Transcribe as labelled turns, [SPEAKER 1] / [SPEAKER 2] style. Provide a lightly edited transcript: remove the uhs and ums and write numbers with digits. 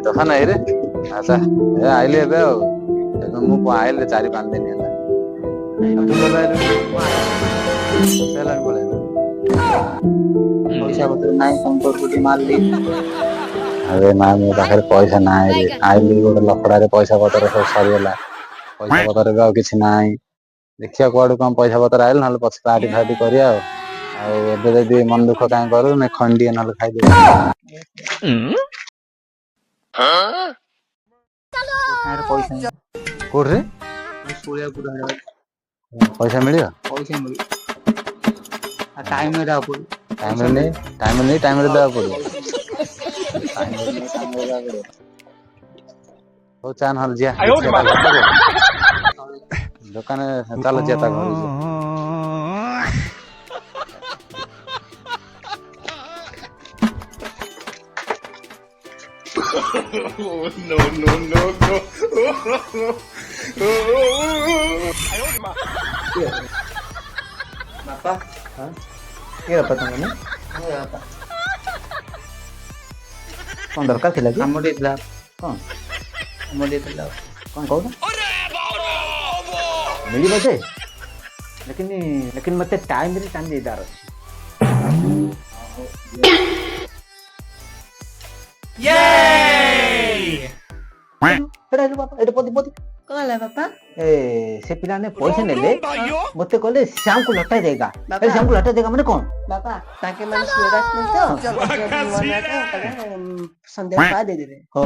[SPEAKER 1] ଦଫା ନାହିଁ ରେ ଆଚ୍ଛା ଏ ଆଇଲି ଏବେ ଆଉ ଏବେ ମୁଁ ଆଇଲି 4-5 ଦିନ ହେଲା ତୁ କେବେ ଆଇଲୁ ହେଲାଣି ପଳେଇଲୁ
[SPEAKER 2] ପଇସା ପତ୍ର ନାହିଁ ସମ୍ପର୍କ ମାଲ ଦେଇ
[SPEAKER 1] ଆରେ ନା ମୋ ପାଖରେ ପଇସା ନାହିଁ ଆଇଲି ଗୋଟେ ଲଫଡାରେ ପଇସା ପତ୍ର ସବୁ ସରିଗଲା ପଇସା ପତ୍ର ବି ଆଉ କିଛି ନାହିଁ ଦେଖିବା କୁଆଡୁ କଣ ପଇସା ପତ୍ର ଆଇଲେ ନହେଲେ ପଛେ ପାର୍ଟି ଫାର୍ଟି କରିବା ଆଉ ଏବେ ଯଦି ମନ ଦୁଃଖ କାହିଁ କରୁ ଖଣ୍ଡିଏ ନହେଲେ ଖାଇଦେବି
[SPEAKER 2] ପଇସା
[SPEAKER 1] କୋଉଠି
[SPEAKER 2] ଶୋଳିଆପୁର ଆଡେ
[SPEAKER 1] ପଇସା ମିଳିବ
[SPEAKER 2] ପଇସା ମିଳିବ ଟାଇମରେ ଦବାକୁ ପଡିବ ପଇସା
[SPEAKER 1] ଟାଇମରେ
[SPEAKER 2] ମିଳିବ
[SPEAKER 1] ନେଇ ଟାଇମରେ ଦେବାକୁ ପଡିବ
[SPEAKER 2] ଟାଇମରେ ଦେବାକୁ ପଡିବ
[SPEAKER 1] ହଉ ଚା ନହେଲେ ଯିବା ଦେଖିବା ତା ଘରଟାକୁ ଦୋକାନ ଚାଲ ଯିବା ତା ଘରକୁ ଯିବା
[SPEAKER 2] ବାପା
[SPEAKER 1] କିଏ ବାପା ତମେ କଣ ଦରକାର ଥିଲା କି
[SPEAKER 2] କାମ ଟିକେ ଥିଲା
[SPEAKER 1] କଣ
[SPEAKER 2] କାମ ଟିକେ ଥିଲା
[SPEAKER 1] କଣ କହୁଛ ମିଳିବ ଯେ लेकिन मते टाइम देदार ଅଛି
[SPEAKER 2] କଣ ହେଲା ବାପା
[SPEAKER 1] से पिला ने पैसे नेले मते कहले श्याम को लटा देगा अरे श्याम को लटा देगा माने कौन
[SPEAKER 2] ବାପା ତାଙ୍କେ ମାନେ ସୁରଟ ଆସିଛନ୍ତି ତ ସନ୍ଧ୍ୟା ପା ଦେଇଦେବେ
[SPEAKER 1] हो